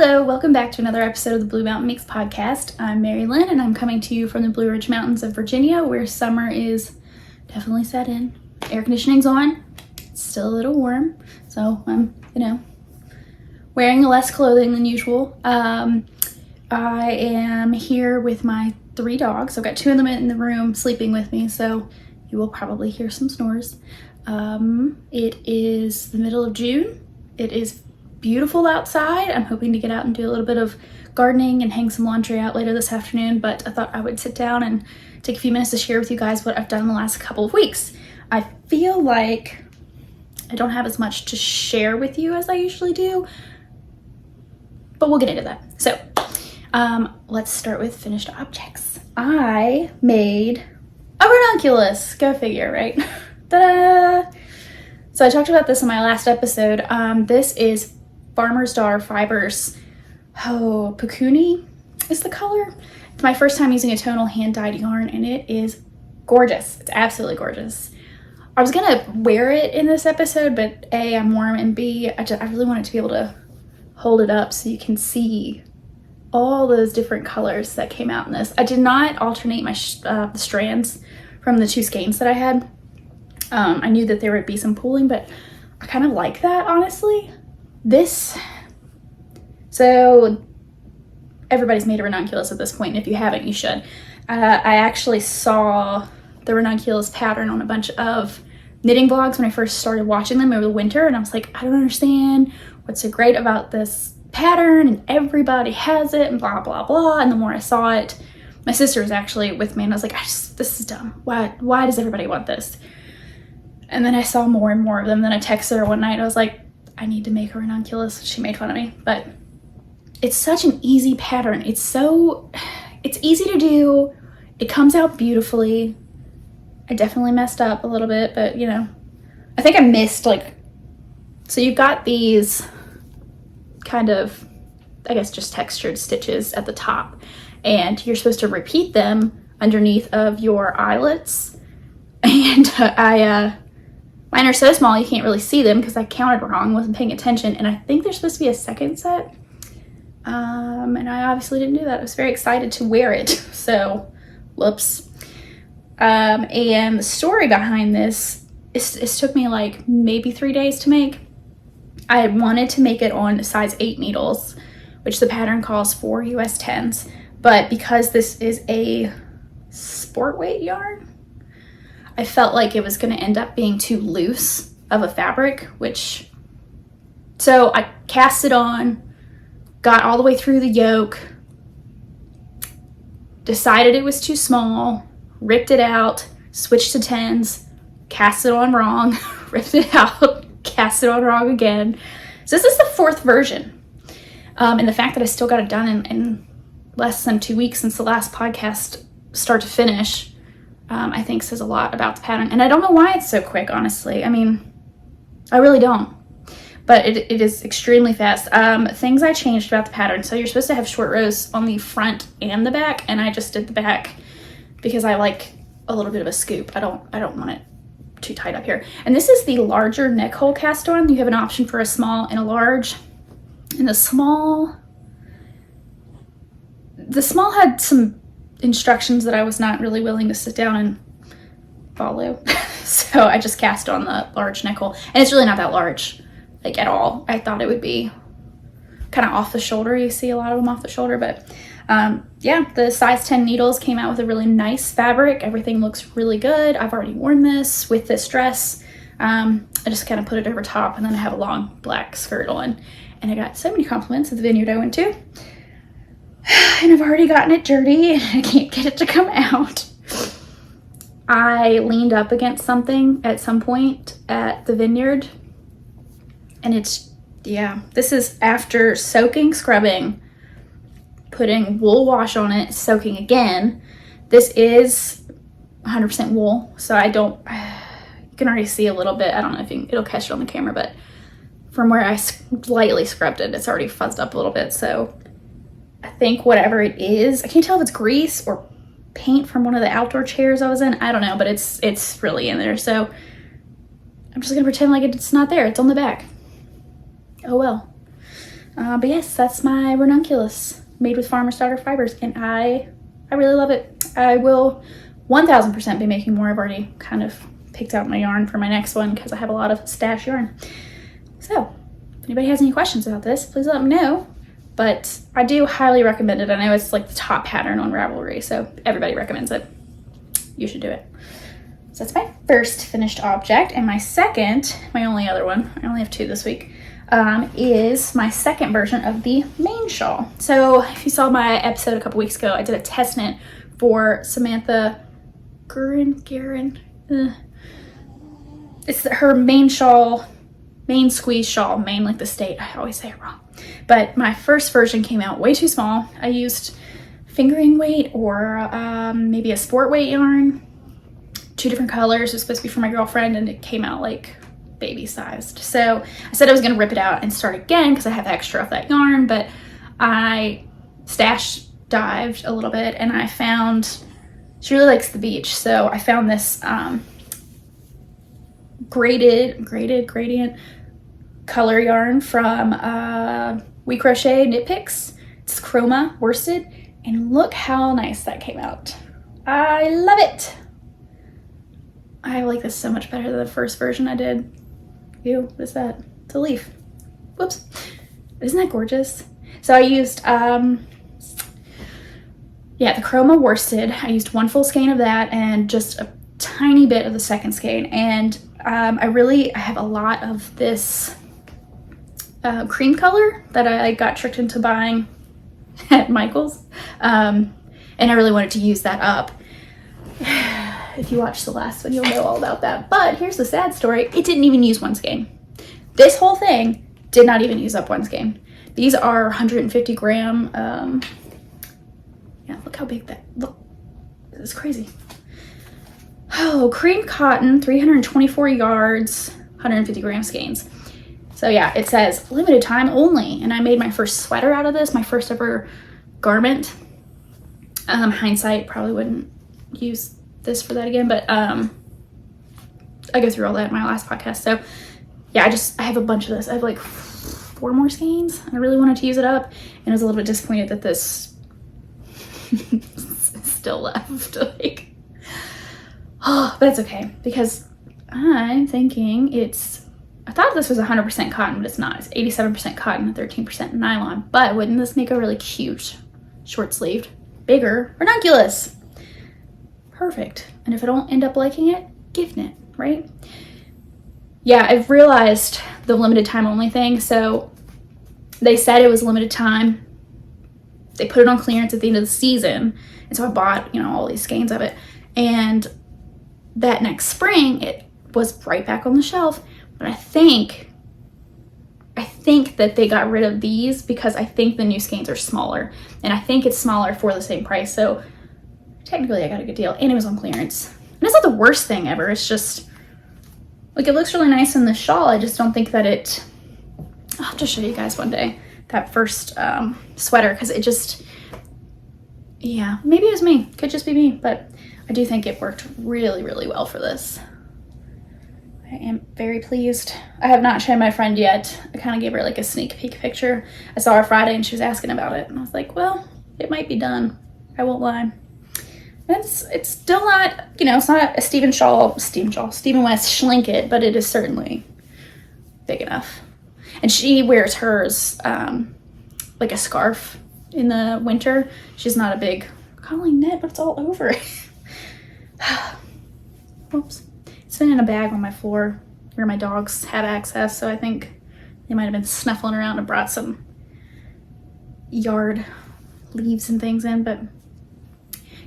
Hello, welcome back to another episode of the Blue Mountain Mix podcast. I'm Mary Lynn and I'm coming to you from the Blue Ridge Mountains of Virginia, where summer is definitely set in. Air conditioning's on. It's still a little warm, so I'm, wearing less clothing than usual. I am here with my 3 dogs. I've got 2 of them in the room sleeping with me, so you will probably hear some snores. It is the middle of June. It is beautiful outside. I'm hoping to get out and do a little bit of gardening and hang some laundry out later this afternoon, but I thought I would sit down and take a few minutes to share with you guys what I've done in the last couple of weeks. I feel like I don't have as much to share with you as I usually do, but we'll get into that. So let's start with finished objects. I made a ranunculus. Go figure, right? Ta-da! So I talked about this in my last episode. This is Farmer's Daughter Fibers. Oh, Pukuni is the color. It's my first time using a tonal hand-dyed yarn, and it is gorgeous. It's absolutely gorgeous. I was gonna wear it in this episode, but A, I'm warm, and B, I really wanted to be able to hold it up so you can see all those different colors that came out in this. I did not alternate my the strands from the 2 skeins that I had. I knew that there would be some pooling, but I kind of like that, honestly. So everybody's made a ranunculus at this point, and if you haven't, you should. I actually saw the ranunculus pattern on a bunch of knitting blogs when I first started watching them over the winter, and I was like, I don't understand what's so great about this pattern, and everybody has it, and blah, blah, blah. And the more I saw it, my sister was actually with me, and I was like, this is dumb. Why does everybody want this? And then I saw more and more of them. Then I texted her one night. I was like, I need to make a ranunculus. She made fun of me, but it's such an easy pattern. It's easy to do. It comes out beautifully. I definitely messed up a little bit, but I think I missed so you've got these kind of, I guess, just textured stitches at the top, and you're supposed to repeat them underneath of your eyelets. And mine are so small you can't really see them because I counted wrong, wasn't paying attention, and I think there's supposed to be a second set. And I obviously didn't do that. I was very excited to wear it, so whoops. And the story behind this, it took me maybe 3 days to make. I had wanted to make it on size 8 needles, which the pattern calls for US 10s, but because this is a sport weight yarn, I felt like it was going to end up being too loose of a fabric, so I cast it on, got all the way through the yoke, decided it was too small, ripped it out, switched to 10s, cast it on wrong, ripped it out, cast it on wrong again. So this is the 4th version. And the fact that I still got it done in less than 2 weeks since the last podcast, start to finish, I think says a lot about the pattern. And I don't know why it's so quick, honestly. I mean, I really don't. But it is extremely fast. Things I changed about the pattern. So you're supposed to have short rows on the front and the back, and I just did the back because I like a little bit of a scoop. I don't want it too tight up here. And this is the larger neck hole cast on. You have an option for a small and a large. And the small had some instructions that I was not really willing to sit down and follow. So I just cast on the large neck hole. And it's really not that large, at all. I thought it would be kind of off the shoulder. You see a lot of them off the shoulder, but yeah, the size 10 needles came out with a really nice fabric. Everything looks really good. I've already worn this with this dress. I just kind of put it over top, and then I have a long black skirt on. And I got so many compliments at the vineyard I went to. And I've already gotten it dirty, and I can't get it to come out. I leaned up against something at some point at the vineyard, and this is after soaking, scrubbing, putting wool wash on it, soaking again. This is 100% wool, so you can already see a little bit. I don't know if it'll catch it on the camera, but from where I lightly scrubbed it, it's already fuzzed up a little bit. So I think whatever it is, I can't tell if it's grease or paint from one of the outdoor chairs I was in. I don't know, but it's really in there. So I'm just gonna pretend like it's not there. It's on the back. Oh well. But yes, that's my Ranunculus made with Farmer's Daughter fibers, and I really love it. I will 1000% be making more. I've already kind of picked out my yarn for my next one because I have a lot of stash yarn. So if anybody has any questions about this, please let me know. But I do highly recommend it. I know it's like the top pattern on Ravelry, so everybody recommends it. You should do it. So that's my first finished object. And my second, my only other one, I only have 2 this week, is my second version of the Maine shawl. So if you saw my episode a couple weeks ago, I did a test knit for Samantha Guerrin. It's her Maine shawl, Maine squeeze shawl, Maine like the state. I always say it wrong. But my first version came out way too small. I used fingering weight or maybe a sport weight yarn. 2 different colors. It was supposed to be for my girlfriend, and it came out like baby sized. So I said I was going to rip it out and start again because I have extra of that yarn, but I stash dived a little bit and I found, she really likes the beach, so I found this gradient color yarn from We Crochet Knit Picks. It's chroma worsted, and look how nice that came out. I love it. I like this so much better than the first version I did. Ew, what is that? It's a leaf. Whoops. Isn't that gorgeous? So I used, the chroma worsted. I used 1 full skein of that and just a tiny bit of the second skein. And I have a lot of this cream color that I got tricked into buying at Michael's. And I really wanted to use that up. If you watched the last one, you'll know all about that. But here's the sad story. It didn't even use 1 skein. This whole thing did not even use up 1 skein. These are 150 gram. Yeah, look how big that, look. This is crazy. Oh, cream cotton, 324 yards, 150 gram skeins. So yeah, it says limited time only. And I made my first sweater out of this, my first ever garment. Hindsight, probably wouldn't use this for that again, but I go through all that in my last podcast. So yeah, I have a bunch of this. I have like 4 more skeins. I really wanted to use it up, and I was a little bit disappointed that this is still left. Like, oh, but it's okay because I'm thinking I thought this was 100% cotton, but it's not. It's 87% cotton and 13% nylon. But wouldn't this make a really cute short-sleeved, bigger ranunculus? Perfect. And if I don't end up liking it, gift knit, right? Yeah, I've realized the limited time only thing. So they said it was limited time. They put it on clearance at the end of the season. And so I bought, all these skeins of it. And that next spring, it was right back on the shelf. But I think that they got rid of these because I think the new skeins are smaller. And I think it's smaller for the same price. So technically I got a good deal, and it was on clearance. And it's not the worst thing ever. It's just, like, it looks really nice in the shawl. I just don't think that I'll have to show you guys one day, that first sweater, because it just, yeah, maybe it was me. Could just be me, but I do think it worked really, really well for this. I am very pleased. I have not shown my friend yet. I kind of gave her like a sneak peek picture. I saw her Friday and she was asking about it, and I was like, well, it might be done. I won't lie. It's still not, it's not a Stephen West Schlinkit, but it is certainly big enough. And she wears hers like a scarf in the winter. She's not a big calling knit, but it's all over. Oops. It's been in a bag on my floor where my dogs have access, so I think they might have been snuffling around and brought some yard leaves and things in, but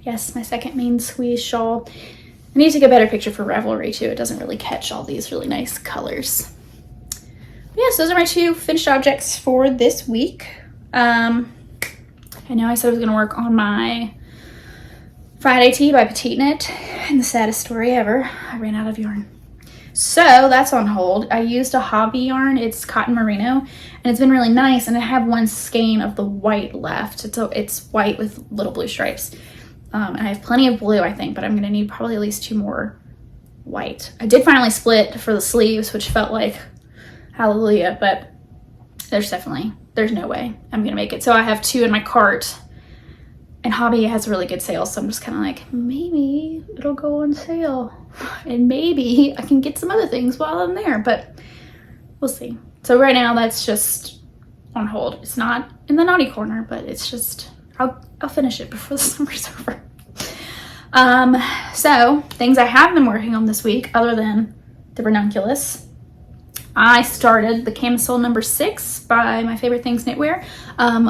yes, my second Maine squeeze shawl. I need to take a better picture for Ravelry too. It doesn't really catch all these really nice colors. But yes, those are my 2 finished objects for this week. I know I said I was going to work on my Friday tee by Petite Knit, and the saddest story ever, I ran out of yarn. So that's on hold. I used a hobby yarn. It's cotton merino, and it's been really nice, and I have 1 skein of the white left. It's white with little blue stripes. And I have plenty of blue, I think, but I'm going to need probably at least 2 more white. I did finally split for the sleeves, which felt like hallelujah, but there's definitely there's no way I'm gonna make it. So I have 2 in my cart, and Hobby has really good sales, so I'm just kind of like, maybe it'll go on sale and maybe I can get some other things while I'm there, but we'll see. So right now that's just on hold. It's not in the naughty corner, but it's just, I'll finish it before the summer's over. So things I have been working on this week, other than the Ranunculus, I started the Camisole number 6 by My Favorite Things Knitwear.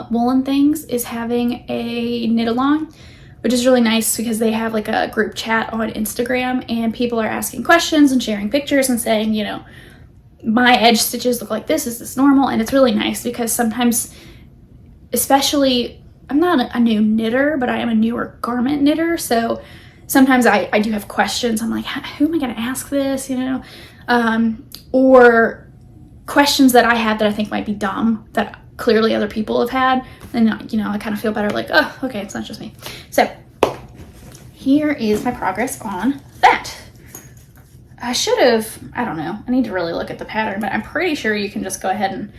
Woolen Things is having a knit along, which is really nice because they have like a group chat on Instagram, and people are asking questions and sharing pictures and saying, you know, my edge stitches look like this, is this normal? And it's really nice because sometimes, especially, I'm not a new knitter, but I am a newer garment knitter, so sometimes I do have questions. I'm like, who am I going to ask this, you know? Or questions that I had that I think might be dumb that clearly other people have had, and you know, I kind of feel better, like, oh, okay, it's not just me. So here is my progress on that. I should have, I don't know, I need to really look at the pattern, but I'm pretty sure you can just go ahead and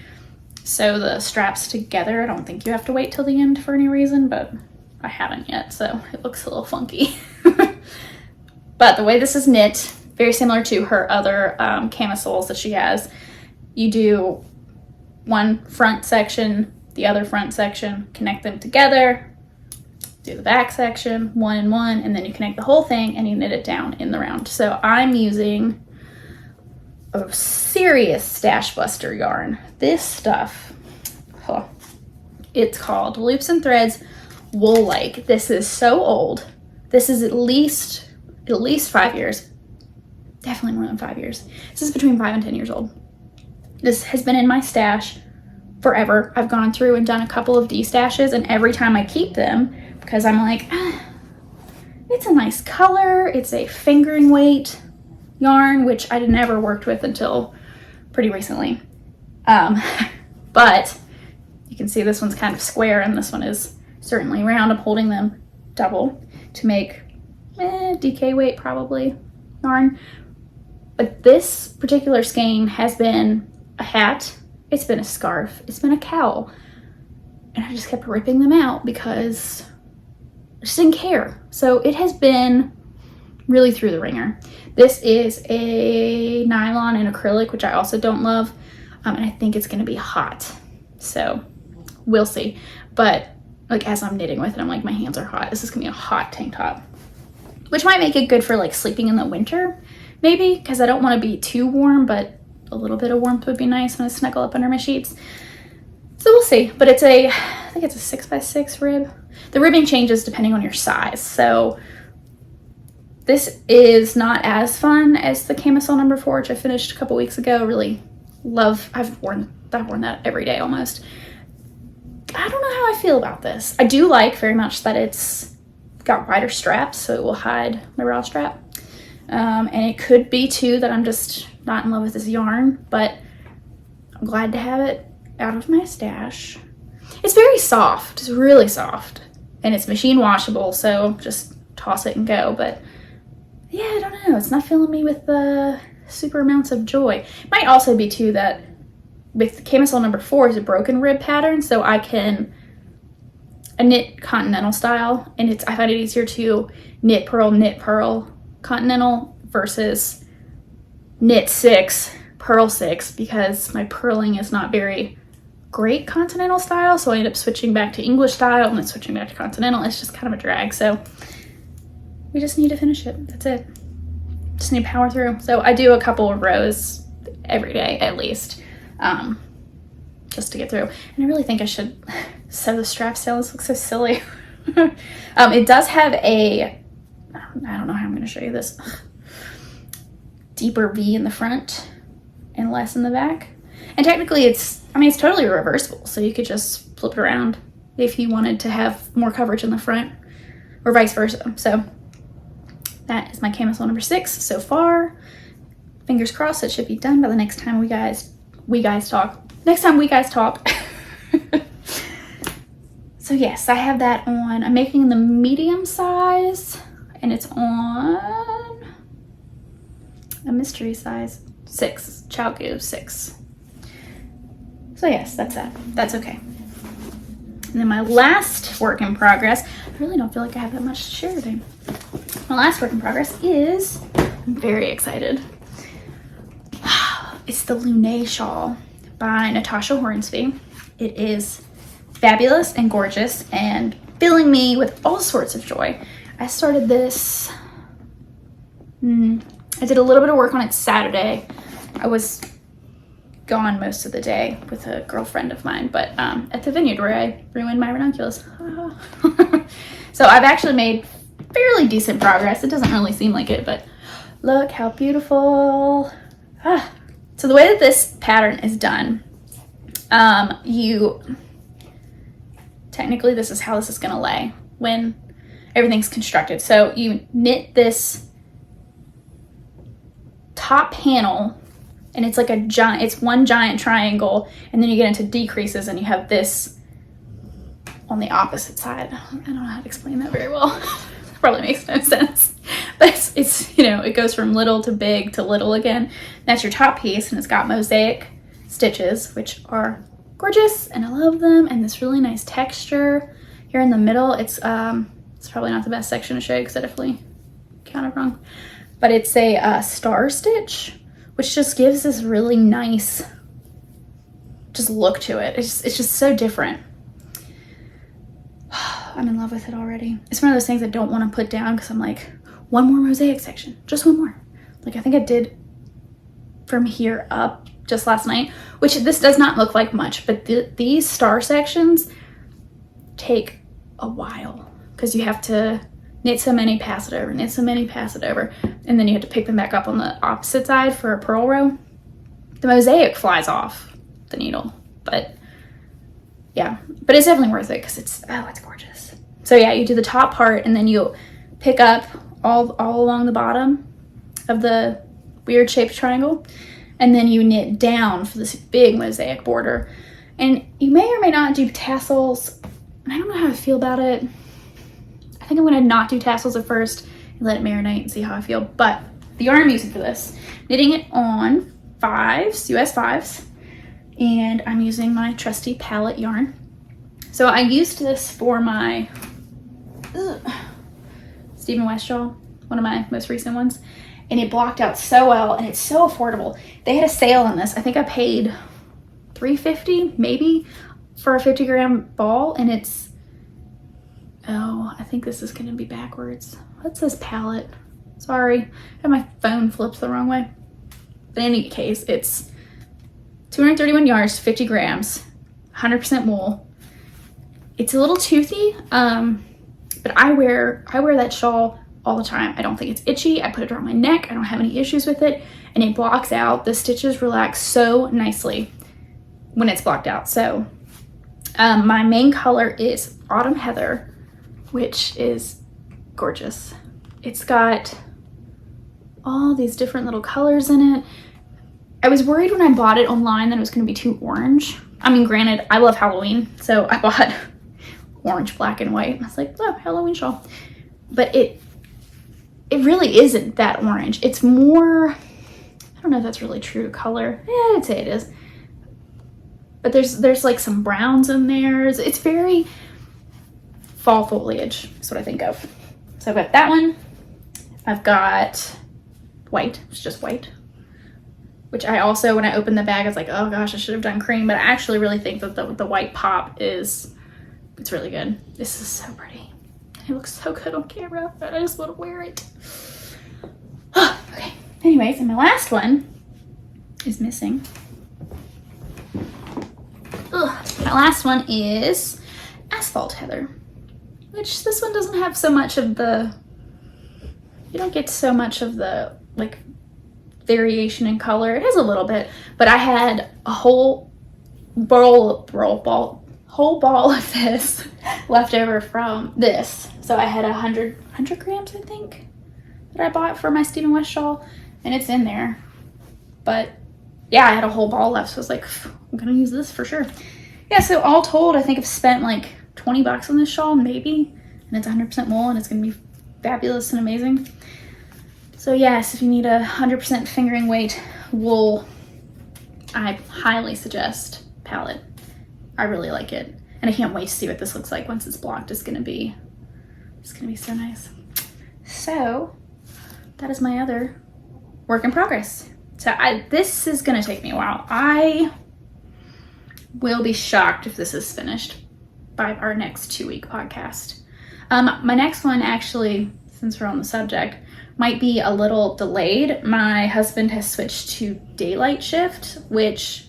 sew the straps together. I don't think you have to wait till the end for any reason, but I haven't yet, so it looks a little funky. But the way this is knit, very similar to her other camisoles that she has. You do one front section, the other front section, connect them together, do the back section, 1 and 1, and then you connect the whole thing and you knit it down in the round. So I'm using a serious stash buster yarn. This stuff, it's called Loops and Threads Wool Like. This is so old. This is at least 5 years. Definitely more than 5 years. This is between 5 and 10 years old. This has been in my stash forever. I've gone through and done a couple of destashes, and every time I keep them, because I'm like, it's a nice color, it's a fingering weight yarn, which I never worked with until pretty recently. But you can see this one's kind of square and this one is certainly round. I'm holding them double to make DK weight probably yarn. But this particular skein has been a hat, it's been a scarf, it's been a cowl, and I just kept ripping them out because I just didn't care. So it has been really through the ringer. This is a nylon and acrylic, which I also don't love, and I think it's going to be hot, so we'll see. But like as I'm knitting with it, I'm like, my hands are hot. This is gonna be a hot tank top, which might make it good for like sleeping in the winter, maybe, because I don't want to be too warm, but a little bit of warmth would be nice when I snuggle up under my sheets. So we'll see. But it's I think it's a 6x6 rib. The ribbing changes depending on your size. So this is not as fun as the Camisole number 4, which I finished a couple weeks ago. Really love, I've worn that every day almost. I don't know how I feel about this. I do like very much that it's got wider straps, so it will hide my bra strap. And it could be too that I'm just not in love with this yarn, but I'm glad to have it out of my stash. It's very soft, it's really soft, and it's machine washable, so just toss it and go. But yeah, I don't know, it's not filling me with super amounts of joy. Might also be too that with Camisole number 4 is a broken rib pattern, so I knit continental style, and I find it easier to knit purl continental versus knit 6 purl 6, because my purling is not very great continental style, so I end up switching back to English style and then switching back to continental. It's just kind of a drag, so we just need to finish it. That's it. Just need to power through. So I do a couple of rows every day at least, just to get through. And I really think I should sew the straps down. This looks so silly. It does have I don't know how I'm going to show you this, deeper V in the front and less in the back. And technically it's totally reversible, so you could just flip it around if you wanted to have more coverage in the front, or vice versa. So that is my Camisole number 6 so far. Fingers crossed it should be done by the next time we guys talk. Next time we guys talk. So yes, I have that on. I'm making the medium size, and it's on a mystery size 6, Chowgu 6. So yes, that's that. That's okay. And then my last work in progress, I really don't feel like I have that much to share today. My last work in progress is, I'm very excited. It's the Lunae shawl by Natasja Hornby. It is fabulous and gorgeous and filling me with all sorts of joy. I started this, I did a little bit of work on it Saturday. I was gone most of the day with a girlfriend of mine, but at the vineyard where I ruined my ranunculus. So I've actually made fairly decent progress. It doesn't really seem like it, but look how beautiful. So the way that this pattern is done, technically this is how this is going to lay when everything's constructed. So you knit this top panel, and it's like it's one giant triangle, and then you get into decreases and you have this on the opposite side. I don't know how to explain that very well. Probably makes no sense, but it's it goes from little to big to little again. That's your top piece, and it's got mosaic stitches, which are gorgeous, and I love them, and this really nice texture here in the middle. It's probably not the best section to show you because I definitely counted wrong, but it's a star stitch, which just gives this really nice just look to it. It's just so different. I'm in love with it already. It's one of those things I don't want to put down because I'm like, one more mosaic section, just one more. Like I think I did from here up just last night, which this does not look like much, but these star sections take a while because you have to knit so many, pass it over, knit so many, pass it over, and then you have to pick them back up on the opposite side for a purl row. The mosaic flies off the needle, but yeah, but it's definitely worth it because it's gorgeous. So yeah, you do the top part, and then you pick up all along the bottom of the weird shaped triangle, and then you knit down for this big mosaic border. And you may or may not do tassels. I don't know how I feel about it. I think I'm gonna not do tassels at first and let it marinate and see how I feel. But the yarn I'm using for this, knitting it on 5s, US 5s, and I'm using my trusty palette yarn. So I used this for my Stephen West shawl, one of my most recent ones, and it blocked out so well, and it's so affordable. They had a sale on this. I think I paid $3.50 maybe for a 50-gram ball, and it's, I think this is gonna be backwards. What says palette? Sorry, my phone flips the wrong way. But in any case, it's 231 yards, 50 grams, 100% wool. It's a little toothy, but I wear that shawl all the time. I don't think it's itchy. I put it around my neck. I don't have any issues with it, and it blocks out. The stitches relax so nicely when it's blocked out. So my main color is Autumn Heather, which is gorgeous. It's got all these different little colors in it. I was worried when I bought it online that it was going to be too orange. I mean, granted, I love Halloween, so I bought orange, black, and white. I was like, oh, Halloween shawl. But it really isn't that orange. It's more, I don't know if that's really true to color. Yeah, I'd say it is. But there's like some browns in there. It's very fall foliage, is what I think of. So I've got that one. I've got white, it's just white. Which I also, when I opened the bag, I was like, oh gosh, I should have done cream. But I actually really think that the white pop it's really good. This is so pretty. It looks so good on camera, but I just want to wear it. Okay, anyways, and my last one is missing. My last one is Asphalt Heather, which this one doesn't have so much of the, you don't get so much of the like variation in color. It has a little bit, but I had a whole ball of this left over from this. So I had 100 grams, I think, that I bought for my Stephen West shawl, and it's in there. But yeah, I had a whole ball left, so I was like, I'm gonna use this for sure. Yeah, so all told, I think I've spent like 20 bucks on this shawl, maybe, and it's 100% wool, and it's gonna be fabulous and amazing. So yes, if you need 100% fingering weight wool, I highly suggest palette. I really like it. And I can't wait to see what this looks like once it's blocked. It's gonna be so nice. So that is my other work in progress. So this is gonna take me a while. I will be shocked if this is finished by our next 2-week podcast. My next one, actually, since we're on the subject, might be a little delayed. My husband has switched to daylight shift, which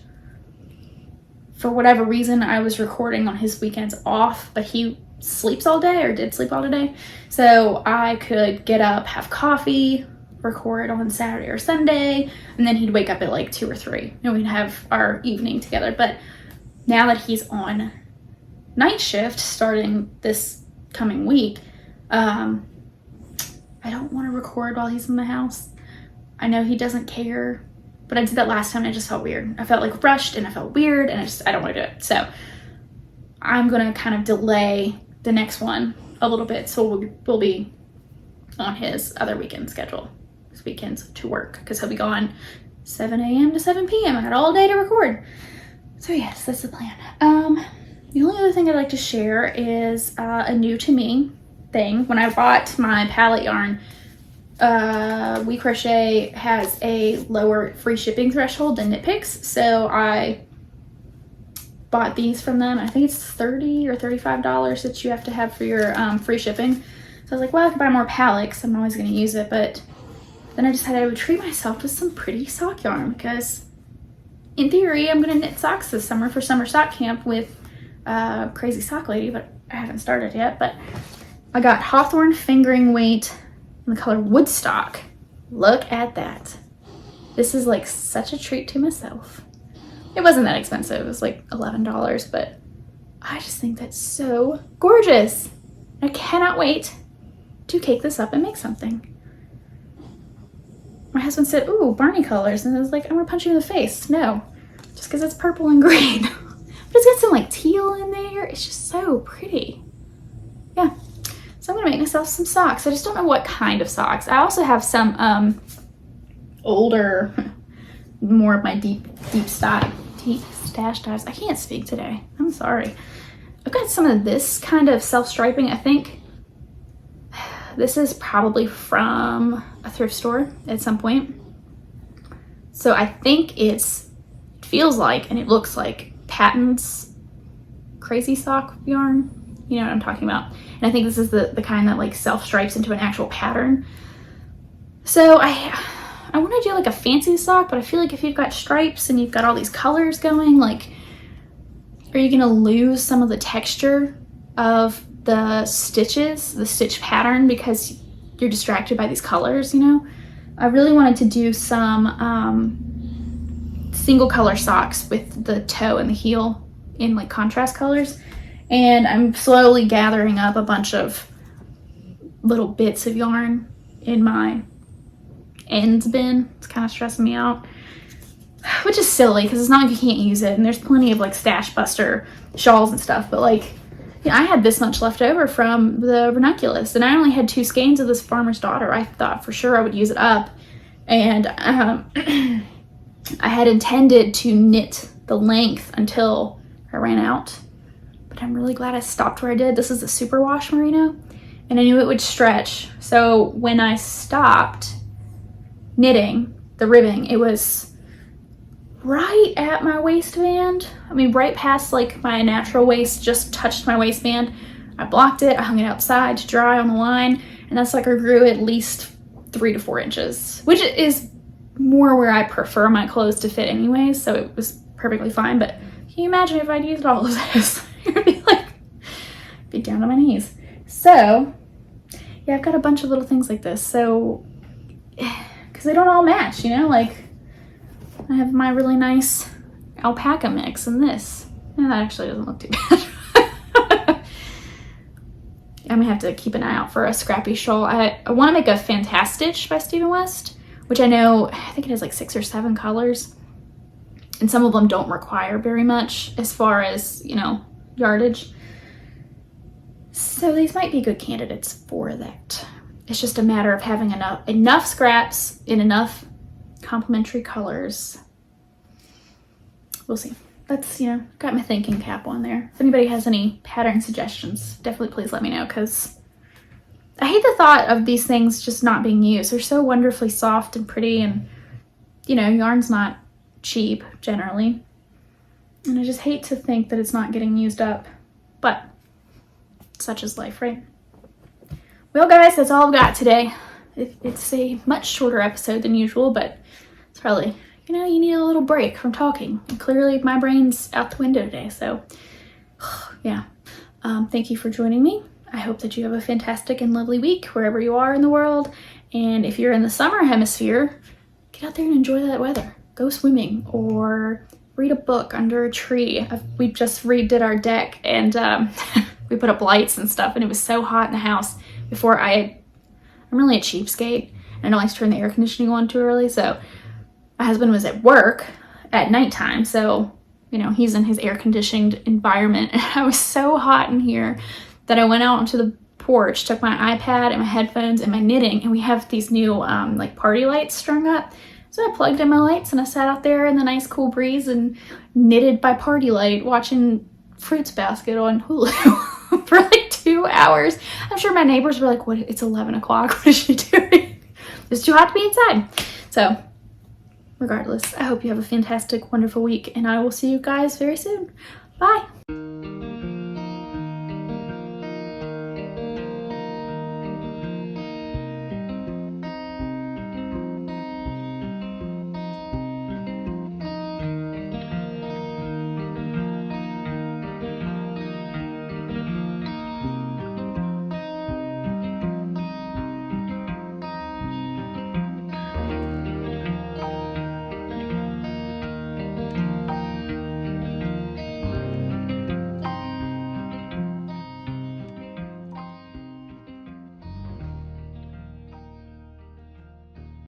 for whatever reason I was recording on his weekends off, but he sleeps all day, or did sleep all day. So I could get up, have coffee, record on Saturday or Sunday, and then he'd wake up at like 2 or 3 and we'd have our evening together. But now that he's on night shift starting this coming week, I don't want to record while he's in the house. I know he doesn't care, but I did that last time and it just felt weird. I felt like rushed and I felt weird, and I don't want to do it. So I'm going to kind of delay the next one a little bit, so we'll be on his other weekend schedule, his weekends to work, because he'll be gone 7 a.m. to 7 p.m. I got all day to record. So yes, that's the plan. The only other thing I'd like to share is a new to me thing. When I bought my palette yarn, We Crochet has a lower free shipping threshold than Knit Picks, so I bought these from them. I think it's $30 or $35 that you have to have for your free shipping. So I was like, well, I could buy more palette because I'm always going to use it, but then I decided I would treat myself to some pretty sock yarn, because in theory I'm going to knit socks this summer for summer sock camp with Crazy Sock Lady, but I haven't started yet. But I got Hawthorne fingering weight in the color Woodstock. Look at that. This is like such a treat to myself. It wasn't that expensive. It was like $11, but I just think that's so gorgeous. I cannot wait to cake this up and make something. My husband said, ooh, Barney colors. And I was like, I'm gonna punch you in the face. No, just because it's purple and green. But it's got some like teal in there. It's just so pretty. Yeah, so I'm gonna make myself some socks. I just don't know what kind of socks. I also have some older, more of my deep stash dyes. I can't speak today. I'm sorry. I've got some of this kind of self-striping. I think this is probably from a thrift store at some point. So I think it feels like, and it looks like, Patton's Crazy Sock yarn. You know what I'm talking about. And I think this is the kind that like self-stripes into an actual pattern. So I want to do like a fancy sock, but I feel like if you've got stripes and you've got all these colors going, like, are you gonna lose some of the texture of the stitches, the stitch pattern, because you're distracted by these colors, you know? I really wanted to do some single color socks with the toe and the heel in like contrast colors. And I'm slowly gathering up a bunch of little bits of yarn in my ends bin. It's kind of stressing me out, which is silly because it's not like you can't use it, and there's plenty of like stash buster shawls and stuff, but like, you know, I had this much left over from the Ranunculus, and I only had 2 skeins of this Farmer's Daughter. I thought for sure I would use it up, and I had intended to knit the length until I ran out, but I'm really glad I stopped where I did. This is a superwash merino, and I knew it would stretch, so when I stopped knitting the ribbing, it was right at my waistband. I mean, right past like my natural waist, just touched my waistband. I blocked it, I hung it outside to dry on the line, and that sucker grew at least 3 to 4 inches, which is more where I prefer my clothes to fit anyways, so it was perfectly fine. But can you imagine if I'd used all of this? It would be like, be down to my knees. So yeah, I've got a bunch of little things like this, so, because they don't all match, you know, like, I have my really nice alpaca mix and this. And that actually doesn't look too bad. I'm gonna have to keep an eye out for a scrappy shawl. I want to make a Fantastitch by Stephen West, which I think it has like 6 or 7 colors. And some of them don't require very much as far as, you know, yardage. So these might be good candidates for that. It's just a matter of having enough scraps in enough complementary colors. We'll see. that's, you know, got my thinking cap on there. If anybody has any pattern suggestions, definitely please let me know, because I hate the thought of these things just not being used. They're so wonderfully soft and pretty, and, you know, yarn's not cheap generally. And I just hate to think that it's not getting used up. But such is life, right? Well, guys, that's all I've got today. It's a much shorter episode than usual, but it's probably, you know, you need a little break from talking. And clearly my brain's out the window today, so yeah. Thank you for joining me. I hope that you have a fantastic and lovely week wherever you are in the world. And if you're in the summer hemisphere, get out there and enjoy that weather. Go swimming or read a book under a tree. We just redid our deck, and we put up lights and stuff, and it was so hot in the house before I'm really a cheapskate, and I don't like to turn the air conditioning on too early, so my husband was at work at nighttime, so, you know, he's in his air-conditioned environment, and I was so hot in here that I went out onto the porch, took my iPad and my headphones and my knitting, and we have these new like party lights strung up. So I plugged in my lights and I sat out there in the nice cool breeze and knitted by party light, watching Fruits Basket on Hulu for like 2 hours. I'm sure my neighbors were like, "What? It's 11 o'clock. What is she doing?" It's too hot to be inside. So regardless, I hope you have a fantastic, wonderful week, and I will see you guys very soon. Bye.